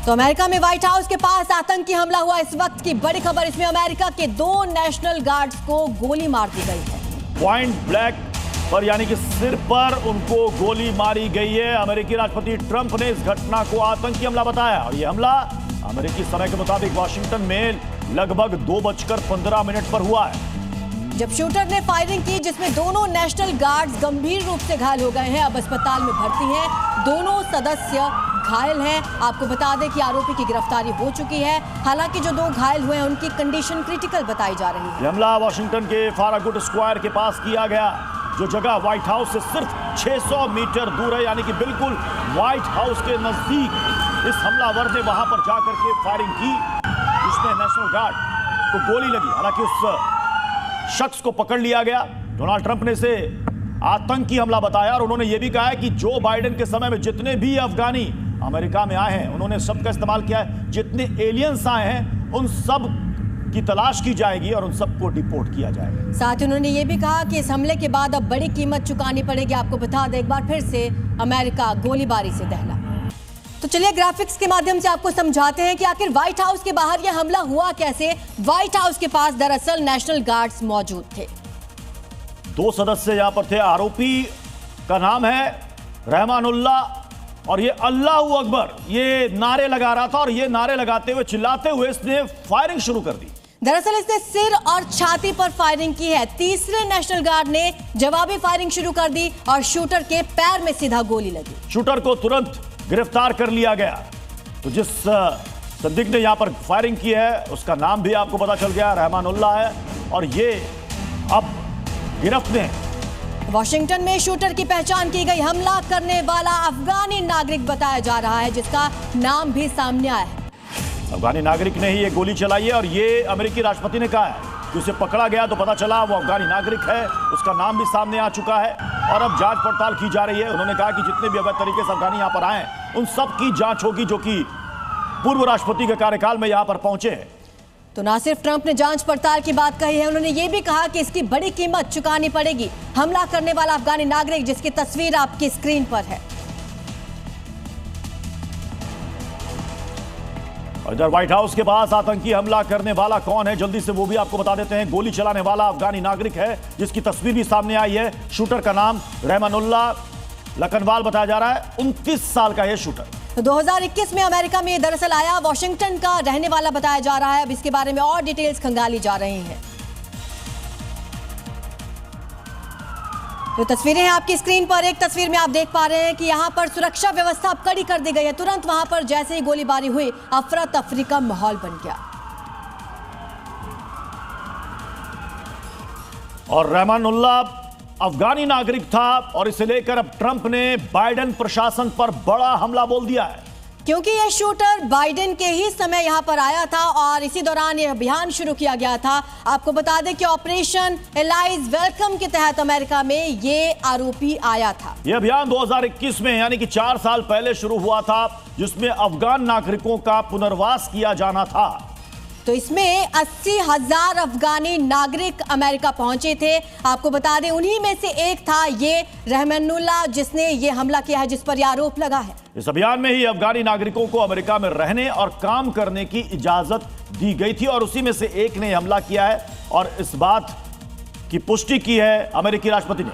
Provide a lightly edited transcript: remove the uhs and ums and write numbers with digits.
तो अमेरिका में white house के पास आतंकी हमला हुआ। इस वक्त की बड़ी खबर, इसमें अमेरिका के 2 नेशनल गार्ड्स को गोली मार दी गई है। पॉइंट ब्लैंक पर यानी कि सिर पर उनको गोली मारी गई है। अमेरिकी राष्ट्रपति ट्रंप ने इस घटना को आतंकी हमला बताया और यह हमला अमेरिकी समय के मुताबिक वाशिंगटन में लगभग 2:15 पर हुआ है, जब शूटर ने फायरिंग की, जिसमें दोनों नेशनल गार्ड्स गंभीर रूप से घायल हो गए हैं। अब अस्पताल में भर्ती हैं। दोनों सदस्य घायल हैं। आपको बता दें कि आरोपी की गिरफ्तारी हो चुकी है। हालांकि जो 2 घायल हुए हैं उनकी कंडीशन क्रिटिकल बताई जा रही है। यह हमला वाशिंगटन के फारागुट स्क्वायर के पास किया गया, जो जगह व्हाइट हाउस से सिर्फ 600 मीटर दूर है, यानी कि बिल्कुल व्हाइट हाउस के नजदीक इस हमलावर ने वहां पर जाकर के फायरिंग की, जिसमें नेशनल गार्ड को गोली लगी। हालांकि उस शख्स को पकड़ लिया गया। डोनाल्ड ट्रंप ने इसे आतंकी हमला बताया और उन्होंने यह भी कहा है कि जो बाइडेन के समय में जितने भी अफगानी अमेरिका में आए हैं, उन्होंने सबका इस्तेमाल किया है। जितने एलियंस आए हैं उन सब की तलाश की जाएगी और उन सबको डिपोर्ट किया जाएगा। साथ ही उन्होंने ये भी कहा कि इस हमले के बाद अब बड़ी कीमत चुकानी पड़ेगी। आपको बता दें एक बार फिर से अमेरिका गोलीबारी से दहला। तो चलिए ग्राफिक्स के माध्यम से आपको समझाते हैं कि आखिर व्हाइट हाउस के बाहर यह हमला हुआ कैसे। व्हाइट हाउस के पास दरअसल नेशनल गार्ड्स मौजूद थे। 2 सदस्य यहां पर थे। आरोपी का नाम है रहमानुल्लाह और ये अल्लाहू अकबर ये नारे लगा रहा था और ये नारे लगाते हुए, चिल्लाते हुए इसने फायरिंग शुरू कर दी। दरअसल इसने सिर और छाती पर फायरिंग की है। तीसरे नेशनल गार्ड ने जवाबी फायरिंग शुरू कर दी और शूटर के पैर में सीधा गोली लगी। शूटर को तुरंत गिरफ्तार कर लिया गया। तो जिस संदिग्ध ने यहां पर फायरिंग की है उसका नाम भी आपको पता चल गया, रहमानुल्लाह है और ये अब गिरफ्त में। वॉशिंगटन में शूटर की पहचान की गई। हमला करने वाला अफगानी नागरिक बताया जा रहा है, जिसका नाम भी सामने आया है। अफगानी नागरिक ने ही ये गोली चलाई है और ये अमेरिकी राष्ट्रपति ने कहा है कि उसे पकड़ा गया तो पता चला वो अफगानी नागरिक है। उसका नाम भी सामने आ चुका है और अब जांच पड़ताल की जा रही है। उन्होंने कहा कि जितने भी अवैध तरीके से अफगानी यहां पर आए उन सब की जांच होगी, जो कि पूर्व राष्ट्रपति के कार्यकाल में यहां पर पहुंचे हैं। तो ना सिर्फ ट्रंप ने जांच पड़ताल की बात कही है, उन्होंने ये भी कहा कि इसकी बड़ी कीमत चुकानी पड़ेगी। हमला करने वाला अफगानी नागरिक, जिसकी तस्वीर आपकी स्क्रीन पर है। और इधर व्हाइट हाउस के पास आतंकी हमला करने वाला कौन है, जल्दी से वो भी आपको बता देते हैं। गोली चलाने वाला अफगानी नागरिक है, जिसकी तस्वीर भी सामने आई है। शूटर का नाम रहमानुल्लाह लखनवाल बताया जा रहा है। 29 साल का यह शूटर 2021 में अमेरिका में दरअसल आया। वॉशिंगटन का रहने वाला बताया जा रहा है। अब इसके बारे में और डिटेल्स खंगाली जा रही हैं। तो तस्वीरें हैं आपकी स्क्रीन पर। एक तस्वीर में आप देख पा रहे हैं कि यहां पर सुरक्षा व्यवस्था अब कड़ी कर दी गई है। तुरंत वहां पर जैसे ही गोलीबारी हुई, अफरा तफरी का माहौल बन गया। और रहमानुल्लाह अफगानी नागरिक था और इसे लेकर अब ट्रंप ने बाइडेन प्रशासन पर बड़ा हमला बोल दिया है, क्योंकि यह शूटर बाइडेन के ही समय यहां पर आया था और इसी दौरान यह अभियान शुरू किया गया था। आपको बता दें कि ऑपरेशन एलाइज वेलकम के तहत अमेरिका में यह आरोपी आया था। यह अभियान 2021 में यानी कि 4 साल पहले शुरू हुआ था, जिसमें अफगान नागरिकों का पुनर्वास किया जाना था। तो इसमें 80,000 अफगानी नागरिक अमेरिका पहुंचे थे। आपको बता दें उन्हीं में से एक था ये रहमानुल्लाह, जिसने ये हमला किया है, जिस पर यह आरोप लगा है। इस अभियान में ही अफगानी नागरिकों को अमेरिका में रहने और काम करने की इजाजत दी गई थी और उसी में से एक ने हमला किया है और इस बात की पुष्टि की है अमेरिकी राष्ट्रपति ने।